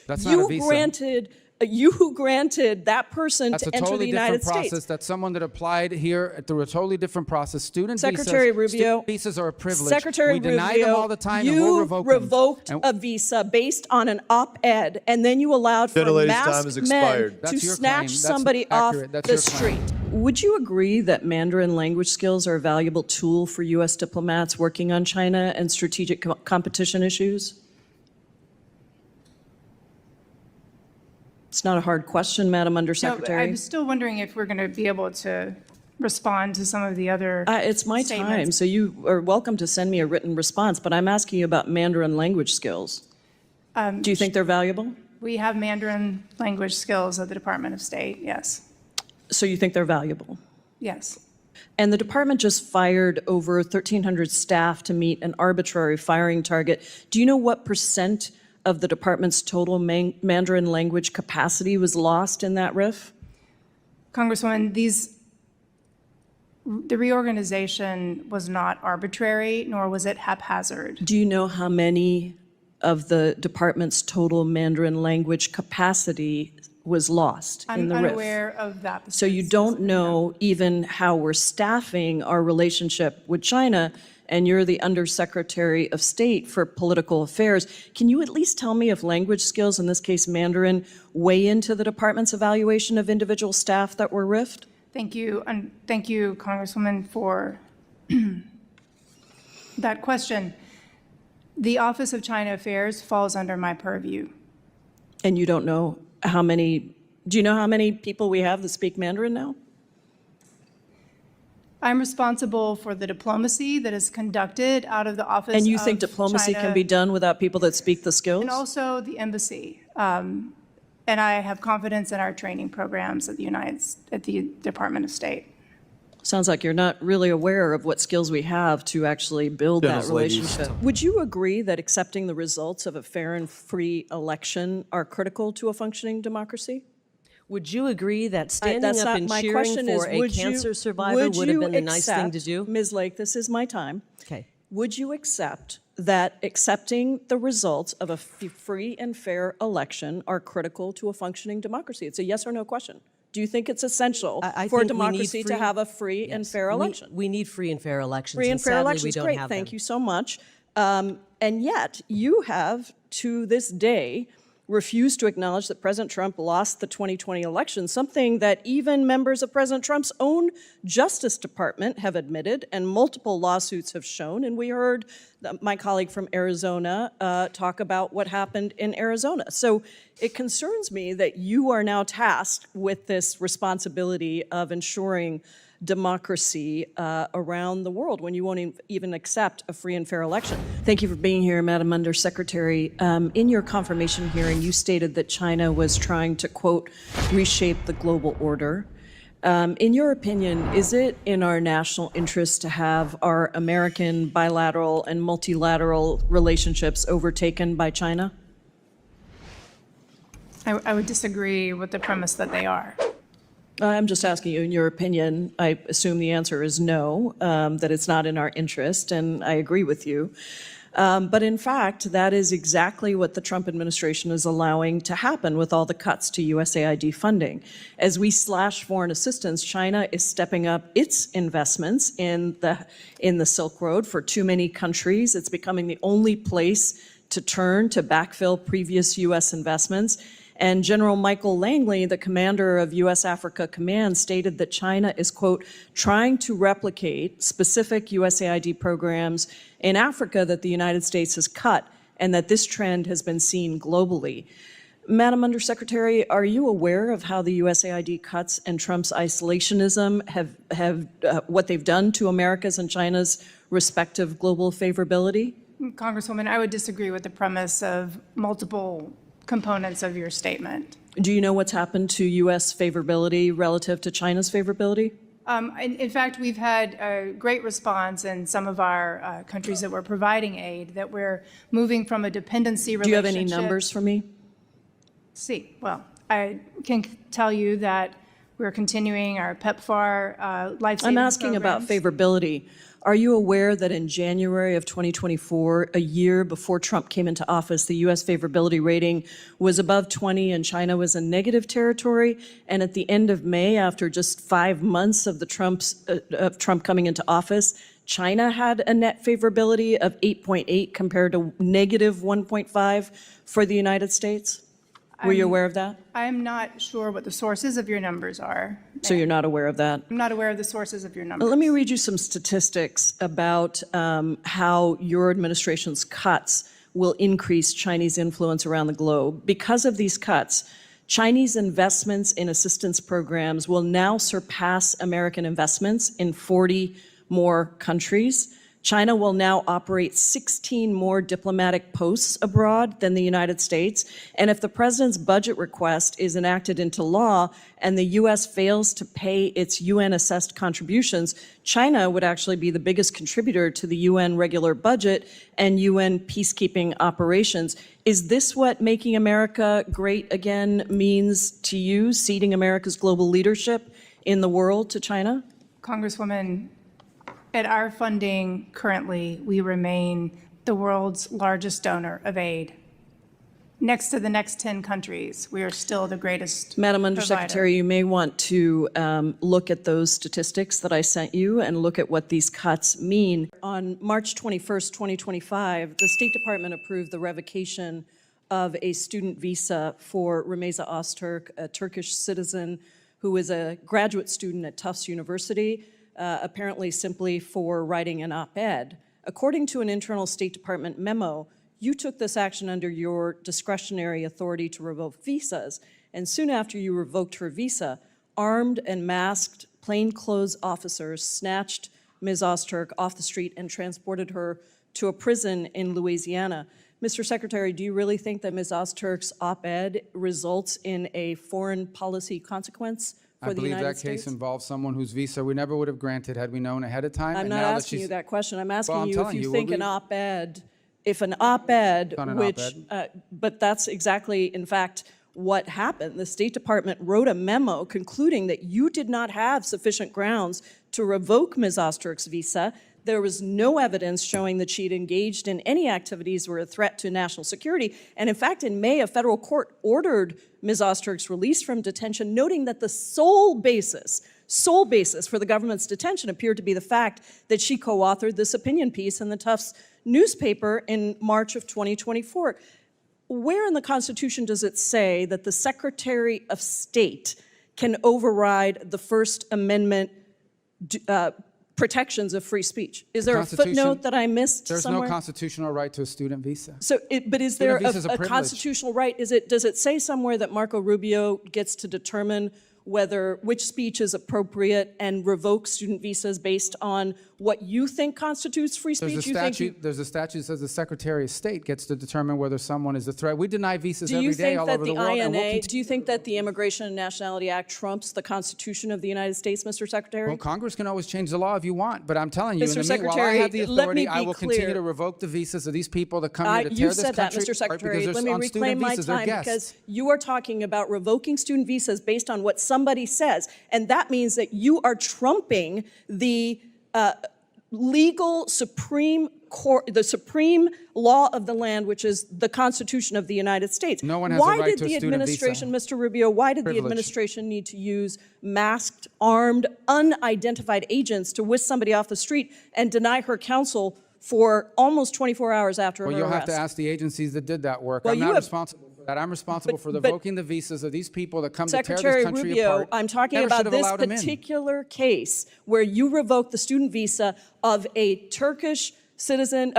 That's not a visa. You granted that person That's to a enter totally the United different process. States. That's someone that applied here through a totally different process. Secretary Rubio, visas are a privilege. Secretary we deny Rubio, them all the time, and you we'll revoke them. revoked a visa based on an op-ed, and then you allowed for masked men to snatch somebody off the street. Would you agree that Mandarin language skills are a valuable tool for U.S. diplomats working on China and strategic competition issues? It's not a hard question, Madam Undersecretary. No, I'm still wondering if we're going to be able to respond to some of the other It's my time, so you are welcome to send me a written response, but I'm asking you about Mandarin language skills. Do you think they're valuable? We have Mandarin language skills at the Department of State, yes. So you think they're valuable? Yes. And the department just fired over 1,300 staff to meet an arbitrary firing target. Do you know what % of the department's total Mandarin language capacity was lost in that RIF? Congresswoman, the reorganization was not arbitrary, nor was it haphazard. Do you know how many of the department's total Mandarin language capacity was lost in the RIF? I'm unaware of that. So you don't know even how we're staffing our relationship with China, and you're the Undersecretary of State for Political Affairs. Can you at least tell me if language skills, in this case Mandarin, weigh into the department's evaluation of individual staff that were RIF'd? Thank you, and thank you, Congresswoman, for that question. The Office of China Affairs falls under my purview. And you don't know how many, do you know how many people we have that speak Mandarin now? I'm responsible for the diplomacy that is conducted out of the Office of China. And you think diplomacy can be done without people that speak the skills? And also the embassy. And I have confidence in our training programs at the Department of State. Sounds like you're not really aware of what skills we have to actually build that relationship. Would you agree that accepting the results of a fair and free election are critical to a functioning democracy? Would you agree that standing up and cheering for a cancer survivor would have been the nice thing to do? Ms. Lake, this is my time. Okay. Would you accept that accepting the results of a free and fair election are critical to a functioning democracy? It's a yes or no question. Do you think it's essential for a democracy to have a free and fair election? We need free and fair elections. Free and fair elections, we don't great, have thank them. you so much. And yet, you have, to this day, refused to acknowledge that President Trump lost the 2020 election, something that even members of President Trump's own Justice Department have admitted and multiple lawsuits have shown. And we heard my colleague from Arizona talk about what happened in Arizona. So it concerns me that you are now tasked with this responsibility of ensuring democracy around the world when you won't even accept a free and fair election. Thank you for being here, Madam Undersecretary. In your confirmation hearing, you stated that China was trying to, quote, reshape the global order. In your opinion, is it in our national interest to have our American bilateral and multilateral relationships overtaken by China? I would disagree with the premise that they are. I'm just asking you, in your opinion, I assume the answer is no, that it's not in our interest, and I agree with you. But in fact, that is exactly what the Trump administration is allowing to happen with all the cuts to USAID funding. As we slash foreign assistance, China is stepping up its investments in the Silk Road for too many countries. It's becoming the only place to turn to backfill previous U.S. investments. And General Michael Langley, the commander of U.S. Africa Command, stated that China is, quote, trying to replicate specific USAID programs in Africa that the United States has cut, and that this trend has been seen globally. Madam Undersecretary, are you aware of how the USAID cuts and Trump's isolationism have what they've done to America's and China's respective global favorability? Congresswoman, I would disagree with the premise of multiple components of your statement. Do you know what's happened to U.S. favorability relative to China's favorability? In fact, we've had a great response in some of our countries that we're providing aid, that we're moving from a dependency relationship. Do you have any numbers for me? Well, I can tell you that we're continuing our PEPFAR life-saving I'm asking programs. about favorability. Are you aware that in January of 2024, a year before Trump came into office, the U.S. favorability rating was above 20 and China was in negative territory? And at the end of May, after just 5 months of Trump coming into office, China had a net favorability of 8.8 compared to negative 1.5 for the United States? Were you aware of that? I'm not sure what the sources of your numbers are. So you're not aware of that? I'm not aware of the sources of your numbers. Let me read you some statistics about how your administration's cuts will increase Chinese influence around the globe. Because of these cuts, Chinese investments in assistance programs will now surpass American investments in 40 more countries. China will now operate 16 more diplomatic posts abroad than the United States. And if the president's budget request is enacted into law and the U.S. fails to pay its UN-assessed contributions, China would actually be the biggest contributor to the UN regular budget and UN peacekeeping operations. Is this what making America great again means to you, ceding America's global leadership in the world to China? Congresswoman, at our funding currently, we remain the world's largest donor of aid. Next to the next 10 countries, we are still the greatest Madam Undersecretary, you may want to look at those statistics that I sent you and look at what these cuts mean. On March 21st, 2025, the State Department approved the revocation of a student visa for Rameza Öztürk, a Turkish citizen who is a graduate student at Tufts University, apparently simply for writing an op-ed. According to an internal State Department memo, you took this action under your discretionary authority to revoke visas, and soon after you revoked her visa, armed and masked plainclothes officers snatched Ms. Öztürk off the street and transported her to a prison in Louisiana. Mr. Secretary, do you really think that Ms. Öztürk's op-ed results in a foreign policy consequence for the United States? I believe that case involves someone whose visa we never would have granted had we known ahead of time. I'm not asking you that question. I'm asking you if you think an op-ed, but that's exactly, in fact, what happened. The State Department wrote a memo concluding that you did not have sufficient grounds to revoke Ms. Öztürk's visa. There was no evidence showing that she'd engaged in any activities that were a threat to national security. And in fact, in May, a federal court ordered Ms. Öztürk's release from detention, noting that the sole basis for the government's detention appeared to be the fact that she co-authored this opinion piece in the Tufts newspaper in March of 2024. Where in the Constitution does it say that the Secretary of State can override the First Amendment protections of free speech? Is there a footnote that I missed somewhere? There's no constitutional right to a student visa. So, but is there a constitutional right? Does it say somewhere that Marco Rubio gets to determine which speech is appropriate and revoke student visas based on what you think constitutes free speech? There's a statute that says the Secretary of State gets to determine whether someone is a threat. We deny visas every day all over the world. Do you think that the Immigration and Nationality Act trumps the Constitution of the United States, Mr. Secretary? Well, Congress can always change the law if you want, but I'm telling you, Mr. in the meanwhile, I have the Secretary, authority, I will continue to revoke the visas of these people that come here to tear this country apart. You said that, Mr. Secretary. Because Let me reclaim my time because you are talking about revoking student visas based on what somebody says. And that means that you are trumping the legal supreme court, the supreme law of the land, which is the Constitution of the United States. No one has a right to a student visa. Mr. Rubio, why did the administration need to use masked, armed, unidentified agents to whisk somebody off the street and deny her counsel for almost 24 hours after her arrest? Well, you'll have to ask the agencies that did that work. I'm not responsible for that. I'm responsible for revoking the visas of these people that come to tear this country apart. I'm talking about this particular case where you revoked the student visa of a Turkish citizen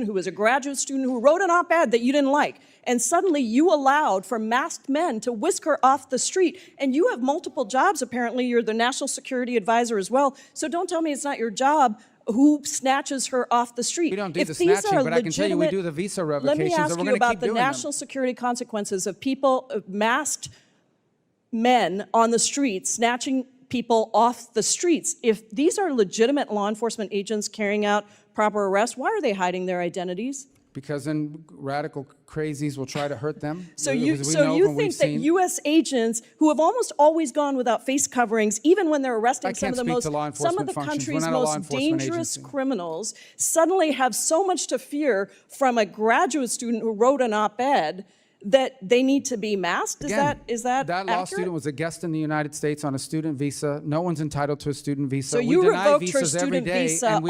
who was a graduate student who wrote an op-ed that you didn't like. And suddenly you allowed for masked men to whisk her off the street. And you have multiple jobs, apparently. You're the national security advisor as well. So don't tell me it's not your job who snatches her off the street. We don't do the snatching, but I can tell you we do the visa revocations. Let me ask you about the national security consequences of people, masked men on the streets, snatching people off the streets. If these are legitimate law enforcement agents carrying out proper arrests, why are they hiding their identities? because then radical crazies will try to hurt them. So you think that U.S. agents who have almost always gone without face coverings, even when they're arresting some of the country's most dangerous criminals, suddenly have so much to fear from a graduate student who wrote an op-ed that they need to be masked? Is that that law accurate? student was a guest in the United States on a student visa. No one's entitled to a student visa. So you revoked her student visa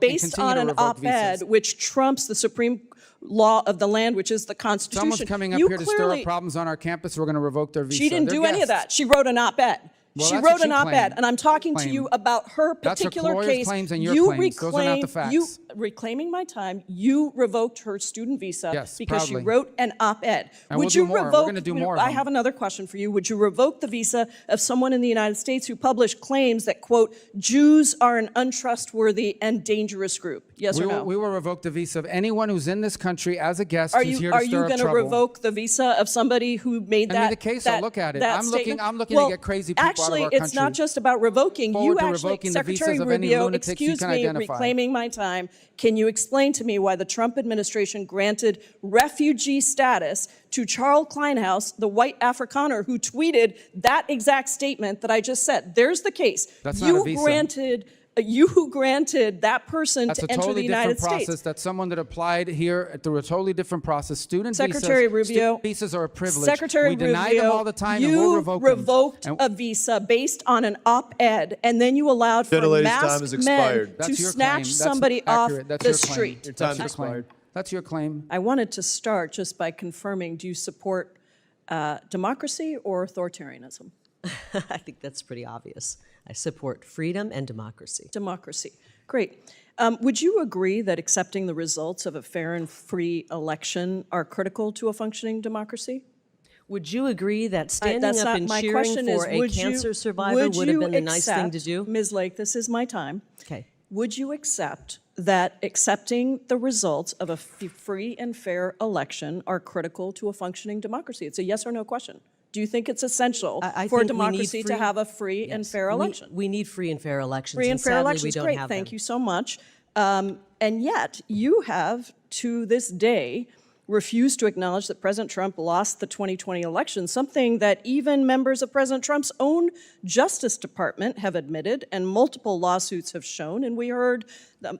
based on an op-ed which trumps the Supreme law of the land, which is the Constitution. Someone's coming up here to stir up problems on our campus. We're going to revoke their visa. She didn't do any of that. She wrote an op-ed. Well, she wrote an op-ed, and I'm talking to you about her particular case. Claims and your claims. Those are not the facts. You reclaiming my time. You revoked her student visa because she wrote an op-ed. Would you revoke? We're going to do more. I have another question for you. Would you revoke the visa of someone in the United States who published claims that, quote, Jews are an untrustworthy and dangerous group? Yes or no? We will revoke the visa of anyone who's in this country as a guest who's here to stir up trouble. Are you going to revoke the visa of somebody who made that? Send me the case. I'll look at it. I'm looking to get crazy people out of our country. Actually, it's not just about revoking. You actually, Secretary Rubio, excuse me, reclaiming my time. Can you explain to me why the Trump administration granted refugee status to Charles Kleinhaus, the white Afrikaner who tweeted that exact statement that I just said? There's the case. That's not a visa. You granted that person to enter the United States. That's a totally different process. That's someone that applied here through a totally different process. Student visas are a privilege. Secretary we deny them all the time, and we'll revoke them. You revoked a visa based on an op-ed, and then you allowed for masked men to snatch somebody off the street. Your time's expired. That's your claim. I wanted to start just by confirming, do you support democracy or authoritarianism? I think that's pretty obvious. I support freedom and democracy. Democracy. Great. Would you agree that accepting the results of a fair and free election are critical to a functioning democracy? Would you agree that standing up and cheering for a cancer survivor would have been the nice thing to do? Ms. Lake, this is my time. Okay. Would you accept that accepting the results of a free and fair election are critical to a functioning democracy? It's a yes or no question. Do you think it's essential for democracy to have a free and fair election? We need free and fair elections. Free and fair elections, great. Thank you so much. And yet, you have, to this day, refused to acknowledge that President Trump lost the 2020 election, something that even members of President Trump's own Justice Department have admitted and multiple lawsuits have shown. And we heard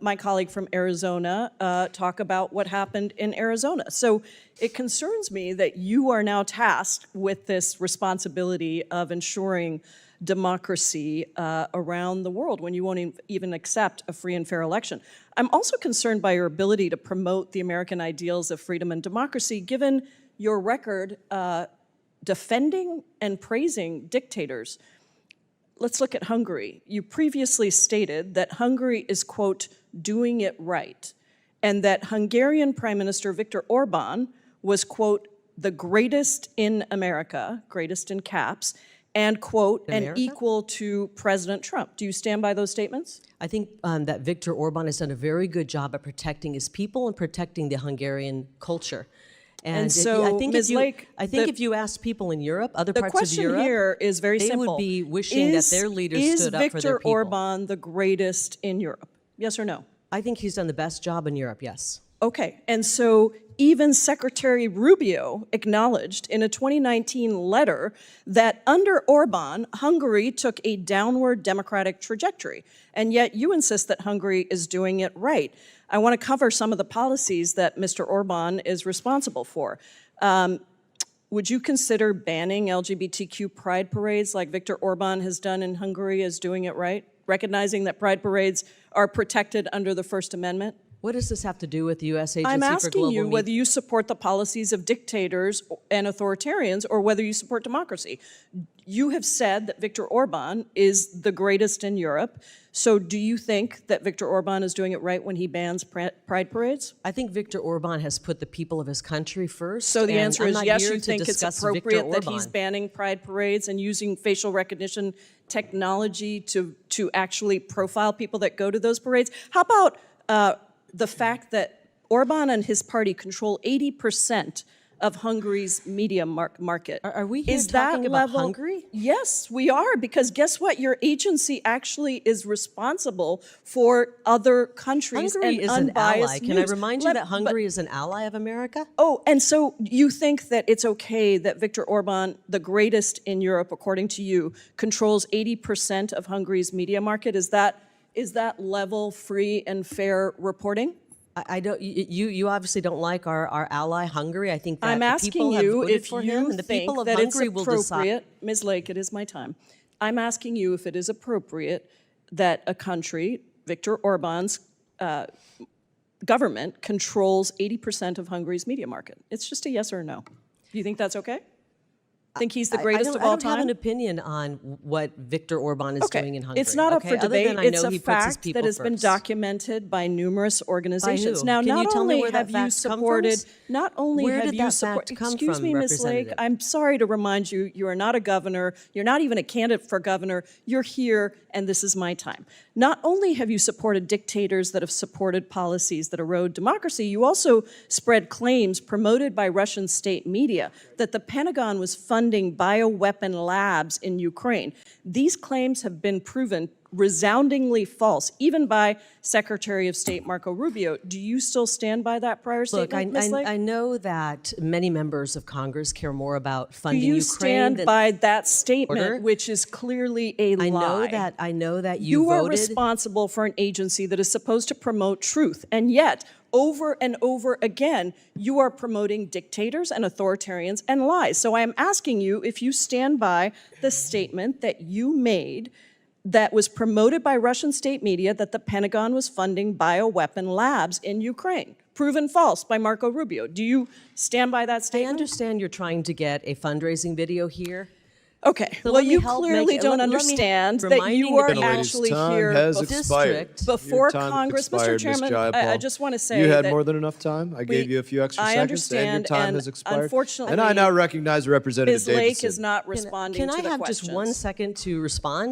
my colleague from Arizona talk about what happened in Arizona. So it concerns me that you are now tasked with this responsibility of ensuring democracy around the world when you won't even accept a free and fair election. I'm also concerned by your ability to promote the American ideals of freedom and democracy, given your record defending and praising dictators. Let's look at Hungary. You previously stated that Hungary is, quote, doing it right, and that Hungarian Prime Minister Viktor Orban was, quote, the greatest in America, greatest in caps, and, quote, and equal to President Trump. Do you stand by those statements? I think that Viktor Orban has done a very good job at protecting his people and protecting the Hungarian culture. And so, I think Ms. Lake, if you ask people in Europe, other parts of Europe, the question here is very simple. They would be wishing that their leaders stood up for their people. Is Viktor Orban the greatest in Europe? Yes or no? I think he's done the best job in Europe, yes. Okay, and so even Secretary Rubio acknowledged in a 2019 letter that under Orban, Hungary took a downward democratic trajectory, and yet you insist that Hungary is doing it right. I want to cover some of the policies that Mr. Orban is responsible for. Would you consider banning LGBTQ pride parades like Viktor Orban has done in Hungary as doing it right, recognizing that pride parades are protected under the First Amendment? What does this have to do with the U.S. Agency for Global I'm asking you whether you support the policies of dictators and authoritarians or whether you support democracy. You have said that Viktor Orban is the greatest in Europe. So do you think that Viktor Orban is doing it right when he bans pride parades? I think Viktor Orban has put the people of his country first. So the answer is yes, you think it's appropriate that he's banning pride parades and using facial recognition technology to actually profile people that go to those parades? How about the fact that Orban and his party control 80% of Hungary's media market. Are we here Is that talking about level- Hungary? Yes, we are, because guess what? Your agency actually is responsible for other countries Hungary and is an unbiased ally. Can I news. remind you Let- that Hungary is an ally of America? Oh, and so you think that it's okay that Viktor Orban, the greatest in Europe, according to you, controls 80% of Hungary's media market? Is that level, free, and fair reporting? I don't. You obviously don't like our ally Hungary. I think that I'm the asking people have you voted if for him, you and the think people of that it's Hungary will decide. appropriate. Ms. Lake, it is my time. I'm asking you if it is appropriate that a country, Viktor Orban's government, controls 80% of Hungary's media market. It's just a yes or a no. Do you think that's okay? Think he's the greatest of all I don't have time? an opinion on what Viktor Orban is doing in Hungary. It's not up for Other debate. than I It's know a he puts his fact people that has been first. documented by numerous organizations. who? Now, Can you not tell me only where that have you fact come supported, from? not only Where have did you that supported, fact come excuse from, me, Ms. Lake, Representative? I'm sorry to remind you, you are not a governor, you're not even a candidate for governor, you're here, and this is my time. Not only have you supported dictators that have supported policies that erode democracy, you also spread claims promoted by Russian state media that the Pentagon was funding bioweapon labs in Ukraine. These claims have been proven resoundingly false, even by Secretary of State Marco Rubio. Do you still stand by that prior Look, statement, Ms. Lake? I know that many members of Congress care more about Do funding you Ukraine stand than by that statement, order? which is clearly a lie? I know that You are voted. responsible for an agency that is supposed to promote truth, and yet, over and over again, you are promoting dictators and authoritarians and lies. So I am asking you if you stand by the statement that you made that was promoted by Russian state media that the Pentagon was funding bioweapon labs in Ukraine. Proven false by Marco Rubio. Do you stand by that I statement? understand you're trying to get a fundraising video here. Okay, So well, let me you help clearly make it- don't let me understand that reminding you the are people- actually time here has before expired. District. Your time Congress. Mr. expired, Ms. Chairman, I Jayapal. just want to say you had that more than enough time. I gave you a few extra I seconds, and your understand, time and has expired. unfortunately, and I now recognize Representative Ms. Lake Davidson. is not responding Can to I the have questions. just 1 second to respond?